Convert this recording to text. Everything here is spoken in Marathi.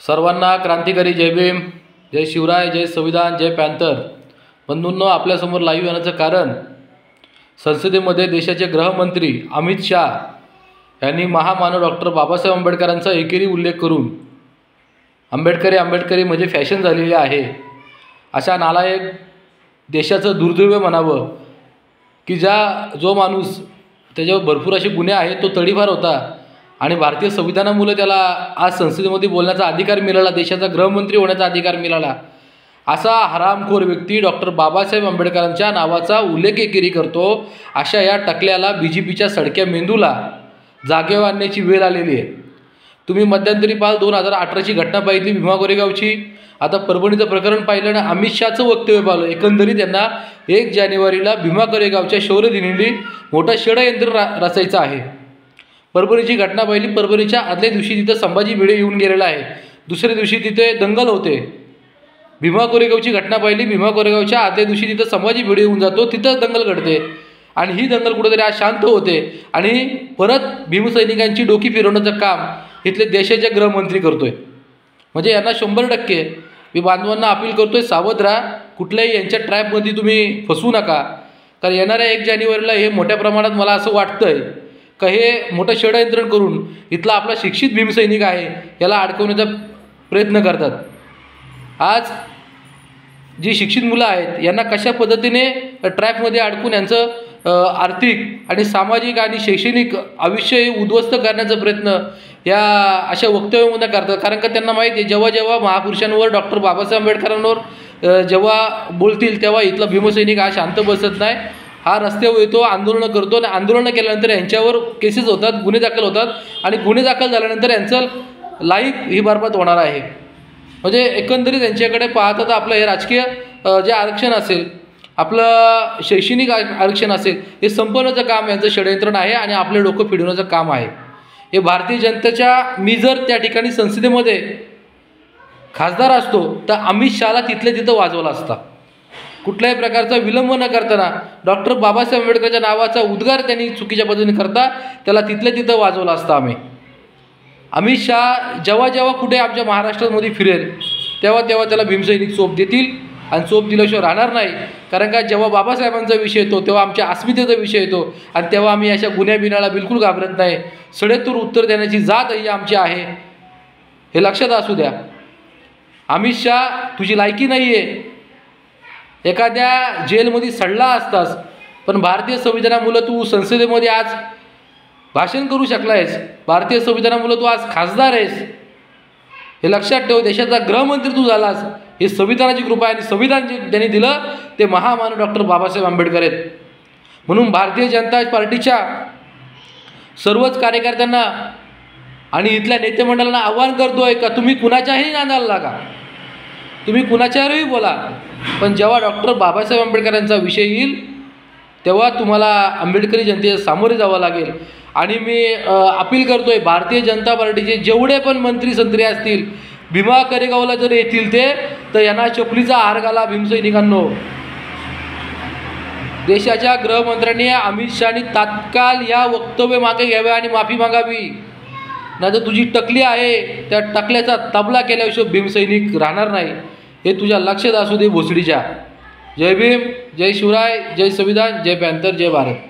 सर्वांना क्रांतिकारी जय भीम, जय शिवराय, जय संविधान, जय पॅन्थर. बंधूंनो, आपल्यासमोर लाईव्ह येण्याचं कारण संसदेमध्ये देशाचे गृहमंत्री अमित शाह यांनी महामानव डॉक्टर बाबासाहेब आंबेडकरांचा एकेरी उल्लेख करून आंबेडकरी म्हणजे फॅशन झालेली आहे अशा नालायक देशाचं दुर्दैव म्हणावं की जो माणूस त्याच्यावर भरपूर असे गुन्हे आहेत तो तडीपार होता आणि भारतीय संविधानामुळे त्याला आज संसदेमध्ये बोलण्याचा अधिकार मिळाला, देशाचा गृहमंत्री होण्याचा अधिकार मिळाला. असा हरामखोर व्यक्ती डॉक्टर बाबासाहेब आंबेडकरांच्या नावाचा उल्लेख एकेरी करतो. अशा या टकल्याला BJPच्या सडक्या मेंदूला जागेवर आणण्याची वेळ आलेली आहे. तुम्ही मध्यंतरी पाल 2018ची घटना पाहिली भीमा कोरेगावची. आता परभणीचं प्रकरण पाहिलं ना, अमित शहाचं वक्तव्य पाहिलं. एकंदरीत त्यांना 1 जानेवारीला भीमा कोरेगावच्या शौर्यदिनी मोठं षडयंत्र रचायचं आहे. परभणीची घटना पाहिली. परभणीच्या आदल्या दिवशी तिथं संभाजी भिडे येऊन गेलेला आहे. दुसऱ्या दिवशी तिथे दंगल होते. भीमा कोरेगावची घटना पाहिली. भीमा कोरेगावच्या आदल्या दिवशी तिथं संभाजी भिडे येऊन जातो, तिथं दंगल घडते आणि ही दंगल कुठेतरी आज शांत होते आणि परत भीमसैनिकांची डोकी फिरवण्याचं काम इथले देशाचे गृहमंत्री करतोय. म्हणजे यांना 100% मी बांधवांना अपील करतोय, सावध राहा. कुठल्याही यांच्या ट्रॅपमध्ये तुम्ही फसवू नका. कारण येणाऱ्या 1 जानेवारीला हे मोठ्या प्रमाणात मला असं वाटतंय का हे मोठं षडयंत्र करून इथला आपला शिक्षित भीमसैनिक आहे याला अडकवण्याचा प्रयत्न करतात. आज जी शिक्षित मुलं आहेत यांना कशा पद्धतीने ट्रॅपमध्ये अडकून यांचं आर्थिक आणि सामाजिक आणि शैक्षणिक आयुष्य उद्ध्वस्त करण्याचा प्रयत्न या अशा वक्तव्यामध्ये करतात. कारण का त्यांना माहिती आहे जेव्हा जेव्हा महापुरुषांवर डॉक्टर बाबासाहेब आंबेडकरांवर जेव्हा बोलतील तेव्हा इथला भीमसैनिक हा शांत बसत नाही. हा रस्त्यावर येतो, आंदोलनं करतो आणि आंदोलनं केल्यानंतर यांच्यावर केसेस होतात, गुन्हे दाखल होतात आणि गुन्हे दाखल झाल्यानंतर यांचं लाईफ ही बरबाद होणार आहे. म्हणजे एकंदरीत यांच्याकडे पाहता तर आपलं हे राजकीय जे आरक्षण असेल, आपलं शैक्षणिक आरक्षण असेल, हे संपवण्याचं काम यांचं षडयंत्रण आहे आणि आपले डोकं फिरवण्याचं काम आहे. हे भारतीय जनतेच्या मी जर त्या ठिकाणी संसदेमध्ये खासदार असतो तर अमित शहाला तिथल्या तिथं वाजवला असता. कुठल्याही प्रकारचा विलंब न करताना डॉक्टर बाबासाहेब आंबेडकरच्या नावाचा उद्गार त्यांनी चुकीच्या पद्धतीने करता त्याला तिथल्या तिथं वाजवला असता आम्ही. अमित शहा जेव्हा जेव्हा कुठे आमच्या महाराष्ट्रामध्ये फिरेल तेव्हा तेव्हा त्याला भीमसैनिक चोप देतील आणि चोप दिल्याशिवाय राहणार नाही. कारण का जेव्हा बाबासाहेबांचा विषय येतो तेव्हा आमच्या अस्मितेचा विषय येतो आणि तेव्हा आम्ही अशा गुन्ह्या बिन्याला बिलकुल घाबरत नाही. सडेतूर उत्तर देण्याची जात ही आमची आहे, हे लक्षात असू द्या. अमित शहा तुझी लायकी नाही आहे. एखाद्या जेलमध्ये सडला असतास पण भारतीय संविधानामुळे तू संसदेमध्ये आज भाषण करू शकला आहेस. भारतीय संविधानामुळे तू आज खासदार आहेस, हे लक्षात ठेव. देशाचा गृहमंत्री तू झालास, हे संविधानाची कृपा आहे आणि संविधान जे त्यांनी दिलं ते महामानव डॉक्टर बाबासाहेब आंबेडकर आहेत. म्हणून भारतीय जनता पार्टीच्या सर्वच कार्यकर्त्यांना आणि इथल्या नेते मंडळांना आवाहन करतोय का तुम्ही कुणाच्याही नादाला लागा, तुम्ही कुणाच्यावरही बोला, पण जेव्हा डॉक्टर बाबासाहेब आंबेडकरांचा विषय येईल तेव्हा तुम्हाला आंबेडकरी जनतेच्या सामोरे जावं लागेल. आणि मी अपील करतोय भारतीय जनता पार्टीचे जेवढे पण मंत्री संत्री असतील भीमा कोरेगावला जर येतील ते तर यांना चपलीचा हार घाला. भीमसैनिकांनो, देशाच्या गृहमंत्र्यांनी अमित शहानी तात्काळ या वक्तव्य मागे घ्यावे आणि माफी मागावी. नाही तर तुझी टकली आहे त्या टकल्याचा तबला केल्याशिवाय भीमसैनिक राहणार नाही, हे तुझ्या लक्षात असू दे भोसडीच्या. जय भीम, जय शिवराय, जय संविधान, जय पॅन्थर, जय भारत.